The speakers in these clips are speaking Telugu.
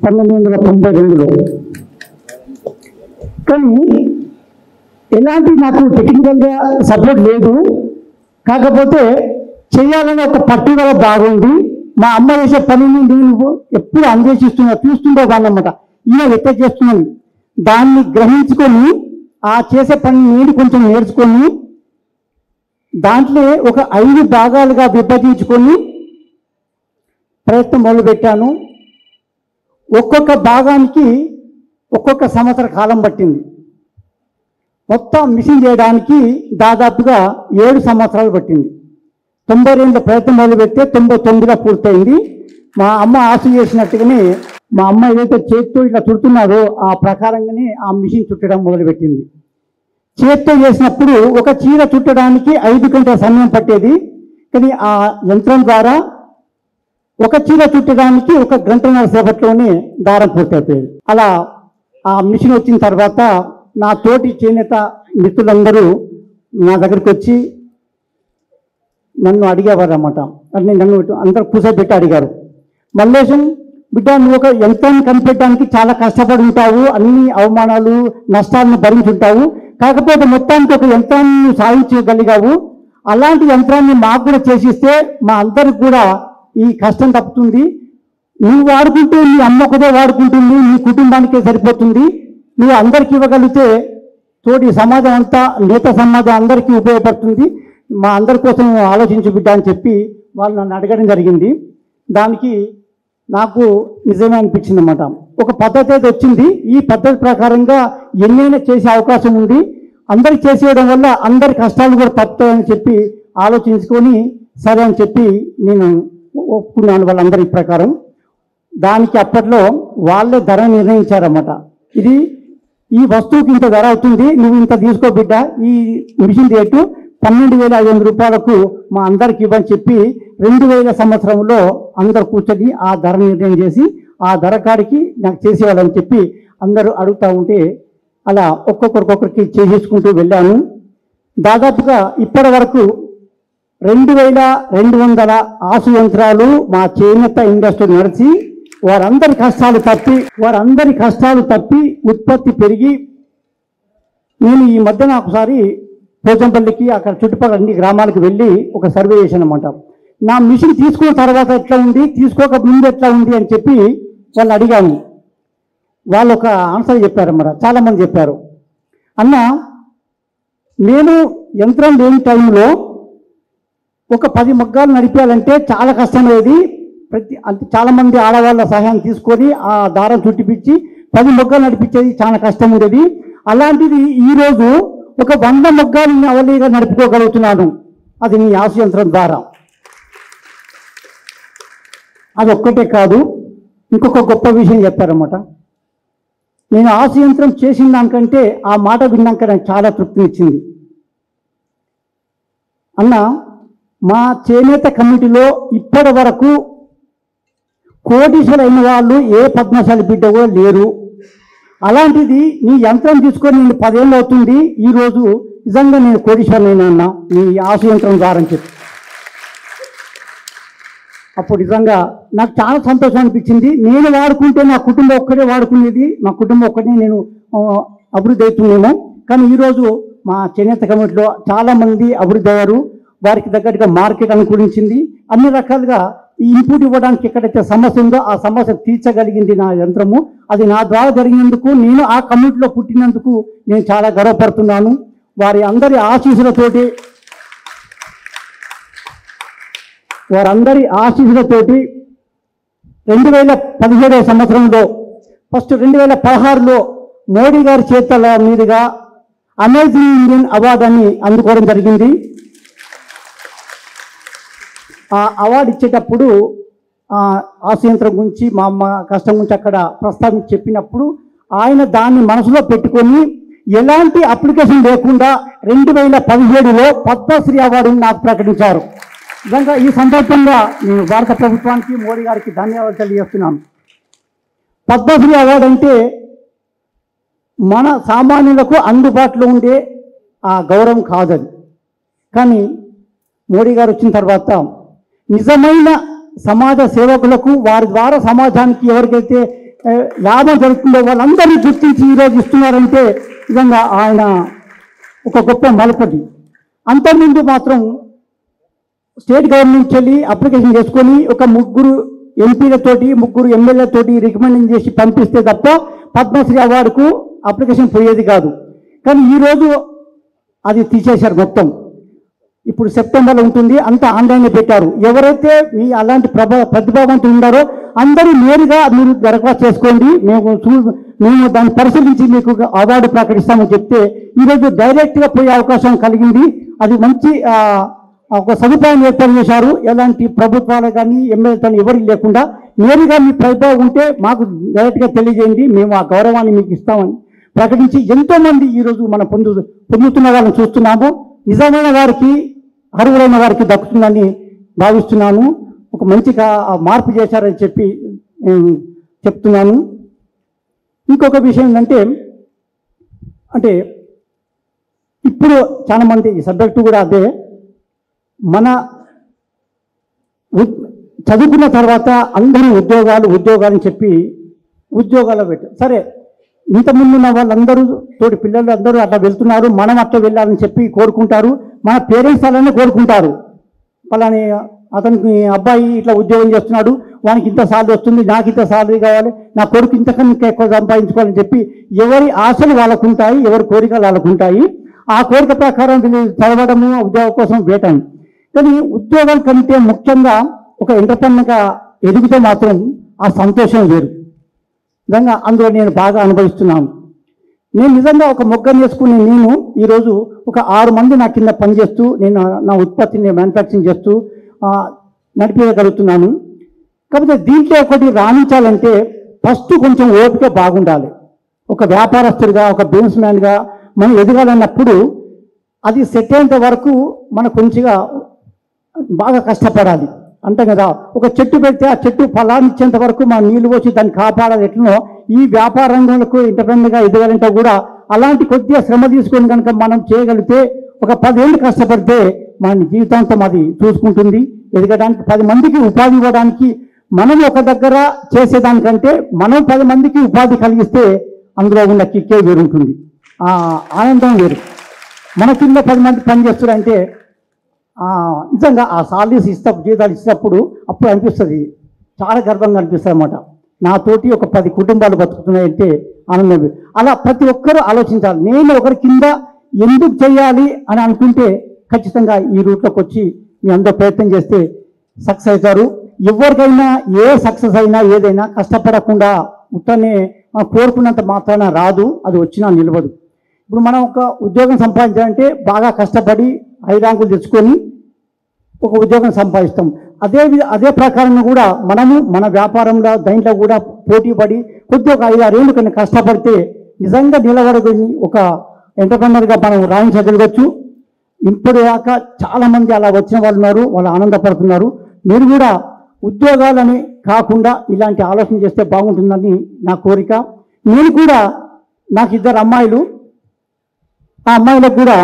1992లో. కానీ ఎలాంటి నాకు టెక్నికల్గా సపోర్ట్ లేదు, కాకపోతే చేయాలని ఒక పట్టుదల బాగుంది. మా అమ్మ చేసే పనిని నేను ఎప్పుడు అన్వేషిస్తున్నా, చూస్తుండేదాన్ని అన్నమాట. ఈయన ఎట్లా చేస్తున్నాను దాన్ని గ్రహించుకొని ఆ చేసే పని నేను కొంచెం నేర్చుకొని దాంట్లో ఒక 5 భాగాలుగా విభజించుకొని ప్రయత్నం మొదలుపెట్టాను. ఒక్కొక్క భాగానికి ఒక్కొక్క సంవత్సర కాలం పట్టింది. మొత్తం మిషన్ చేయడానికి దాదాపుగా 7 సంవత్సరాలు పట్టింది. 92 ప్రయత్నం మొదలుపెడితే 99లో పూర్తయింది. మా అమ్మ ఆశ చేసినట్టుగానే మా అమ్మ ఏదైతే చేతితో ఇట్లా చుడుతున్నారో ఆ ప్రకారంగానే ఆ మిషన్ చుట్టడం మొదలుపెట్టింది. చేతితో చేసినప్పుడు ఒక చీర చుట్టడానికి 5 గంటల సమయం పట్టేది. కానీ ఆ యంత్రం ద్వారా ఒక చీర చుట్టడానికి 1 గంటన్నర సేపట్లోనే దారం పూర్తయిపోయేది. అలా ఆ మిషన్ వచ్చిన తర్వాత నా తోటి చేనేత మిత్రులందరూ నా దగ్గరికి వచ్చి నన్ను అడిగేవారు అన్నమాట. అంటే నన్ను అందరూ కూర్చోబెట్టి అడిగారు, మల్లేశం బిడ్డ, నువ్వు ఒక యంత్రాన్ని కనిపెట్టడానికి చాలా కష్టపడి ఉంటావు, అన్ని అవమానాలు నష్టాలను భరించుంటావు, కాకపోతే మొత్తానికి ఒక యంత్రాన్ని సాధించగలిగావు. అలాంటి యంత్రాన్ని మాకు కూడా చేసిస్తే మా అందరికి కూడా ఈ కష్టం తప్పుతుంది. నువ్వు వాడుకుంటే నీ అమ్మ ఒకదే వాడుకుంటుంది, నీ కుటుంబానికే సరిపోతుంది. నువ్వు అందరికి ఇవ్వగలిగితే తోటి సమాజం అంతా, నేత సమాజం అందరికీ ఉపయోగపడుతుంది. మా అందరి కోసం ఆలోచించు బిడ్డ అని చెప్పి వాళ్ళు నన్ను అడగడం జరిగింది. దానికి నాకు నిజమే అనిపించింది అన్నమాట. ఒక పద్ధతి అయితే వచ్చింది. ఈ పద్ధతి ప్రకారంగా ఎన్నైనా చేసే అవకాశం ఉంది. అందరికి చేసేయడం వల్ల అందరి కష్టాలు కూడా తప్పుతాయని చెప్పి ఆలోచించుకొని సరే అని చెప్పి నేను ఒప్పుకున్నాను వాళ్ళందరి ప్రకారం. దానికి అప్పట్లో వాళ్ళే ధర నిర్ణయించారన్నమాట. ఈ వస్తువుకి ఇంత ధర అవుతుంది, నువ్వు ఇంత తీసుకో బిడ్డ, ఈ మిషన్ రేటు 12,500 రూపాయలకు మా అందరికి ఇవ్వని చెప్పి 2000 సంవత్సరంలో అందరు కూర్చొని ఆ ధర నిర్ణయం చేసి ఆ ధర కాడికి నాకు చేసేవాళ్ళని చెప్పి అందరూ అడుగుతూ ఉంటే అలా ఒక్కొక్కరికి చేసేసుకుంటూ వెళ్ళాను. దాదాపుగా ఇప్పటి వరకు 2200 ఆసు యంత్రాలు మా చేనేత ఇండస్ట్రీ నడిచి వారందరి కష్టాలు తప్పి ఉత్పత్తి పెరిగి నేను ఈ మధ్యన ఒకసారి పోచంపల్లికి అక్కడ చుట్టుపక్కల అన్ని గ్రామాలకు వెళ్ళి ఒక సర్వే చేశాను అన్నమాట. నా మిషన్ తీసుకున్న తర్వాత ఎట్లా ఉంది, తీసుకోక ముందు ఎట్లా ఉంది అని చెప్పి వాళ్ళు అడిగాను. వాళ్ళు ఒక ఆన్సర్ చెప్పారన్నమాట. చాలామంది చెప్పారు, అన్న నేను యంత్రం లేని టైంలో ఒక 10 మగ్గాలు నడిపేయాలంటే చాలా కష్టమయ్యేది. చాలామంది ఆడవాళ్ళ సహాయం తీసుకొని ఆ దారం చుట్టిపించి 10 మగ్గాలు నడిపించేది చాలా కష్టం ఉండేది. అలాంటిది ఈరోజు ఒక 100 మగ్గాలు అవలీగా నడుపుకోగలుగుతున్నాను, అది నీ ఆసు యంత్రం ద్వారా. అది ఒక్కటే కాదు, ఇంకొక గొప్ప విషయం చెప్పారన్నమాట. నేను ఆసు యంత్రం చేసిన దానికంటే ఆ మాట విన్నాక నాకు చాలా తృప్తినిచ్చింది. అన్న, మా చేనేత కమిటీలో ఇప్పటి వరకు కోటీశ్వరైన వాళ్ళు ఏ పద్మశాలి బిడ్డ కూడా లేరు. అలాంటిది నీ యంత్రం తీసుకొని నేను 10 ఏళ్ళు అవుతుంది, ఈరోజు నిజంగా నేను కోటీశ్వరునైనా అన్న నీ ఆసు యంత్రం ద్వారా అని చెప్పి. అప్పుడు నిజంగా నాకు చాలా సంతోషం అనిపించింది. నేను వాడుకుంటే నా కుటుంబం ఒక్కడే వాడుకునేది, మా కుటుంబం ఒక్కడే నేను అభివృద్ధి అవుతున్నామో. కానీ ఈరోజు మా చేనేత కమిటీలో చాలామంది అభివృద్ధి అయ్యారు. వారికి తగ్గట్టుగా మార్కెట్ అనుకూలించింది. అన్ని రకాలుగా ఈ ఇన్పుట్ ఇవ్వడానికి ఎక్కడైతే సమస్య ఉందో ఆ సమస్య తీర్చగలిగింది నా యంత్రము. అది నా ద్వారా జరిగినందుకు, నేను ఆ కమిటీలో పుట్టినందుకు నేను చాలా గర్వపడుతున్నాను. వారి అందరి ఆశీస్సులతోటి 2017వ సంవత్సరంలో ఫస్ట్ 2016లో మోడీ గారి చేతుల మీదుగా అమేజింగ్ ఇండియన్ అవార్డుని అందుకోవడం జరిగింది. ఆ అవార్డు ఇచ్చేటప్పుడు ఆసు యంత్రం గురించి, మా అమ్మ కష్టం గురించి అక్కడ ప్రస్తావించి చెప్పినప్పుడు ఆయన దాన్ని మనసులో పెట్టుకొని ఎలాంటి అప్లికేషన్ లేకుండా 2017లో పద్మశ్రీ అవార్డుని నాకు ప్రకటించారు. నిజంగా ఈ సందర్భంగా నేను భారత ప్రభుత్వానికి, మోడీ గారికి ధన్యవాదాలు తెలియజేస్తున్నాను. పద్మశ్రీ అవార్డు అంటే మన సామాన్యులకు అందుబాటులో ఉండే ఆ గౌరవం కాదది. కానీ మోడీ గారు వచ్చిన తర్వాత నిజమైన సమాజ సేవకులకు, వారి ద్వారా సమాజానికి ఎవరికైతే లాభం జరుగుతుందో వాళ్ళందరినీ గుర్తించి ఈరోజు ఇస్తున్నారంటే నిజంగా ఆయన ఒక గొప్ప మలుపది. అంతకుముందు మాత్రం స్టేట్ గవర్నమెంట్ వెళ్ళి అప్లికేషన్ చేసుకొని ఒక 3 ఎంపీలతోటి 3 ఎమ్మెల్యేలతోటి రికమెండ్ చేసి పంపిస్తే తప్ప పద్మశ్రీ అవార్డుకు అప్లికేషన్ పోయేది కాదు. కానీ ఈరోజు అది తీసేశారు మొత్తం. ఇప్పుడు సెప్టెంబర్లో ఉంటుంది, అంతా ఆన్లైన్లో పెట్టారు. ఎవరైతే మీ అలాంటి ప్రతిభావంతులు ఉన్నారో అందరూ నేరుగా మీరు దరఖాస్తు చేసుకోండి, మేము దాన్ని పరిశీలించి మీకు అవార్డు ప్రకటిస్తామని చెప్తే ఈరోజు డైరెక్ట్గా పోయే అవకాశం కలిగింది. అది మంచి ఒక సదుపాయం ఏర్పాటు చేశారు. ఎలాంటి ప్రభుత్వాలు కానీ ఎమ్మెల్యేతో ఎవరికి లేకుండా నేరుగా మీ ప్రతిభ ఉంటే మాకు డైరెక్ట్గా తెలియజేయండి, మేము ఆ గౌరవాన్ని మీకు ఇస్తామని ప్రకటించి ఎంతోమంది ఈరోజు మనం పొందుతున్న వాళ్ళని చూస్తున్నాము. నిజమైన వారికి అర్హులైన వారికి దక్కుతుందని భావిస్తున్నాను. ఒక మంచిగా మార్పు చేశారని చెప్పి చెప్తున్నాను. ఇంకొక విషయం ఏంటంటే అంటే ఇప్పుడు చాలామంది ఈ సబ్జెక్టు కూడా అదే, మన చదువుకున్న తర్వాత అందరూ ఉద్యోగాలని చెప్పి ఉద్యోగాలు పెట్టారు. సరే, ఇంతకుముందు ఉన్న వాళ్ళందరూ తోటి పిల్లలు అందరూ అట్లా వెళ్తున్నారు, మనం అట్లా వెళ్ళాలని చెప్పి కోరుకుంటారు. మన పేరెంట్స్ అలానే కోరుకుంటారు. అలానే అతనికి అబ్బాయి ఇట్లా ఉద్యోగం చేస్తున్నాడు, వానికి ఇంత సాలరీ వస్తుంది, నాకు ఇంత సాలరీ కావాలి, నా కొడుకు ఇంతకన్నా ఇంకా ఎక్కువ సంపాదించుకోవాలని చెప్పి ఎవరి ఆశలు వాళ్ళకు ఉంటాయి, ఎవరి కోరికలు వాళ్ళకు ఉంటాయి. ఆ కోరిక ప్రకారం చదవడము, ఉద్యోగం కోసం వేయటం. కానీ ఉద్యోగాల కంటే ముఖ్యంగా ఒక ఎంటర్‌ప్రెన్యూర్‌గా ఎదిగితే మాత్రం ఆ సంతోషం వేరు. నిజంగా అందులో నేను బాగా అనుభవిస్తున్నాను. నేను నిజంగా ఒక మొగ్గను వేసుకుని నేను ఈరోజు ఒక 6 మంది నా కింద పనిచేస్తూ నేను నా ఉత్పత్తిని మ్యానుఫ్యాక్చరింగ్ చేస్తూ నడిపించగలుగుతున్నాను. కాకపోతే దీంట్లో ఒకటి రాణించాలంటే ఫస్ట్ కొంచెం ఓపిక బాగుండాలి. ఒక వ్యాపారస్తుడిగా, ఒక బిజినెస్ మ్యాన్గా మనం ఎదగాలన్నప్పుడు అది సెట్ అయ్యేంత వరకు మనం కొంచెంగా బాగా కష్టపడాలి. అంతే కదా, ఒక చెట్టు పెడితే ఆ చెట్టు ఫలాన్ని ఇచ్చేంత వరకు మనం నీళ్లు పోసి దాన్ని కాపాడాలి. ఎట్లనో ఈ వ్యాపార రంగంలో ఇండిపెండెంట్గా ఎదగాలంటే కూడా అలాంటి కొద్దిగా శ్రమ తీసుకొని కనుక మనం చేయగలిగితే ఒక 10 ఏళ్ళు కష్టపడితే మన జీవితాంతం అది చూసుకుంటుంది. ఎదగడానికి 10 మందికి ఉపాధి ఇవ్వడానికి మనం ఒక దగ్గర చేసేదానికంటే మనం 10 మందికి ఉపాధి కలిగిస్తే అందులో ఉన్న కిక్కే వేరుంటుంది, ఆ ఆనందం వేరు. మన కింద 10 మంది పనిచేస్తారంటే నిజంగా ఆ సాలరీస్ జీతాలు ఇచ్చినప్పుడు అప్పుడు అనిపిస్తుంది, చాలా గర్వంగా అనిపిస్తుంది అన్నమాట. నాతోటి ఒక 10 కుటుంబాలు బతుకుతున్నాయంటే ఆనందం. అలా ప్రతి ఒక్కరూ ఆలోచించాలి. నేను ఒకరి కింద ఎందుకు చేయాలి అని అనుకుంటే ఖచ్చితంగా ఈ రూట్లోకి వచ్చి మీ అందరూ ప్రయత్నం చేస్తే సక్సెస్ అవుతారు. ఎవరికైనా ఏ సక్సెస్ అయినా ఏదైనా కష్టపడకుండా ఉత్తనే మనం కోరుకున్నంత మాత్రాన రాదు, అది వచ్చినా నిలబదు. ఇప్పుడు మనం ఒక ఉద్యోగం సంపాదించాలంటే బాగా కష్టపడి 5 ర్యాంకులు తెచ్చుకొని ఒక ఉద్యోగం సంపాదిస్తాం. అదే ప్రకారంగా కూడా మనము మన వ్యాపారంలో దాంట్లో కూడా పోటీ పడి కొద్దిగా ఒక 5-6 ఏళ్ళు కన్నా కష్టపడితే నిజంగా నిలబడుకొని ఒక ఎంటర్‌ప్రెన్యూర్‌గా మనం రాణించగలగచ్చు. ఇప్పుడు దాకా చాలామంది అలా వచ్చిన వాళ్ళు ఉన్నారు, వాళ్ళు ఆనందపడుతున్నారు. మీరు కూడా ఉద్యోగాలని కాకుండా ఇలాంటి ఆలోచన చేస్తే బాగుంటుందని నా కోరిక. నేను కూడా నాకు 2 అమ్మాయిలు, ఆ అమ్మాయిలకు కూడా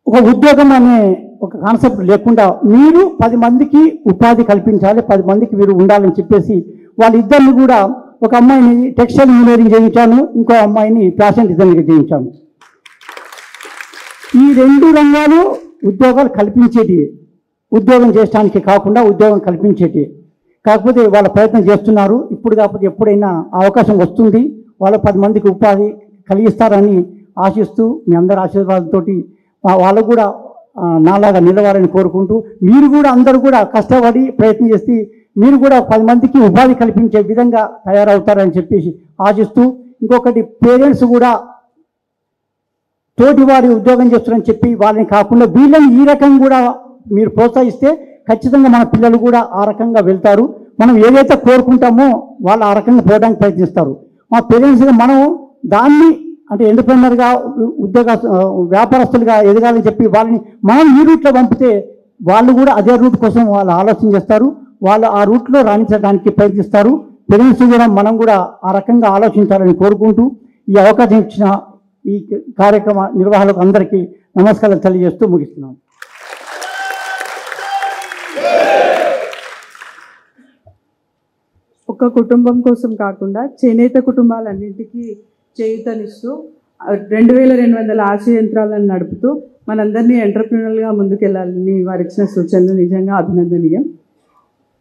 ఒక ఉద్యోగం అనే ఒక కాన్సెప్ట్ లేకుండా మీరు 10 మందికి ఉపాధి కల్పించాలి, 10 మందికి మీరు ఉండాలని చెప్పేసి వాళ్ళిద్దరిని కూడా, ఒక అమ్మాయిని టెక్స్టైల్ ఇంజనీరింగ్ చేయించాను, ఇంకో అమ్మాయిని ఫ్యాషన్ డిజైనింగ్ చేయించాను. ఈ 2 రంగాలు ఉద్యోగాలు కల్పించేటి, ఉద్యోగం చేయడానికి కాకుండా ఉద్యోగం కల్పించేటి. కాకపోతే వాళ్ళ ప్రయత్నం చేస్తున్నారు. ఇప్పుడు కాకపోతే ఎప్పుడైనా అవకాశం వస్తుంది, వాళ్ళ 10 మందికి ఉపాధి కలిగిస్తారని ఆశిస్తూ మీ అందరి ఆశీర్వాదంతో వాళ్ళకు కూడా నాలాగా నిలవాలని కోరుకుంటూ మీరు కూడా అందరూ కూడా కష్టపడి ప్రయత్నం చేసి మీరు కూడా 10 మందికి ఉపాధి కల్పించే విధంగా తయారవుతారని చెప్పేసి ఆశిస్తూ, ఇంకొకటి పేరెంట్స్ కూడా తోటి వారి ఉద్యోగం చేస్తారని చెప్పి వాళ్ళని కాకుండా వీళ్ళని ఈ రకం కూడా మీరు ప్రోత్సహిస్తే ఖచ్చితంగా మన పిల్లలు కూడా ఆ రకంగా వెళ్తారు. మనం ఏదైతే కోరుకుంటామో వాళ్ళు ఆ రకంగా పోవడానికి ప్రయత్నిస్తారు. మా పేరెంట్స్గా మనం దాన్ని అంటే ఎంటర్‌ప్రెన్యూర్‌గా వ్యాపారస్తులుగా ఎదగాలని చెప్పి వాళ్ళని మనం ఈ రూట్లో పంపితే వాళ్ళు కూడా అదే రూట్ కోసం వాళ్ళు ఆలోచన చేస్తారు, వాళ్ళు ఆ రూట్లో రాణించడానికి ప్రయత్నిస్తారు. పేరెంట్స్ కూడా మనం కూడా ఆ రకంగా ఆలోచించాలని కోరుకుంటూ ఈ అవకాశం ఇచ్చిన ఈ కార్యక్రమ నిర్వాహకులకు అందరికీ నమస్కారాలు తెలియజేస్తూ ముగిస్తున్నాను. ఒక కుటుంబం కోసం కాకుండా చేనేత కుటుంబాలన్నింటికీ చేయూతనిస్తూ 2200 ఆశ యంత్రాలను నడుపుతూ మనందరినీ ఎంటర్‌ప్రెన్యూర్‌గా ముందుకెళ్లాలని వారిచ్చిన సూచనలు నిజంగా అభినందనీయం.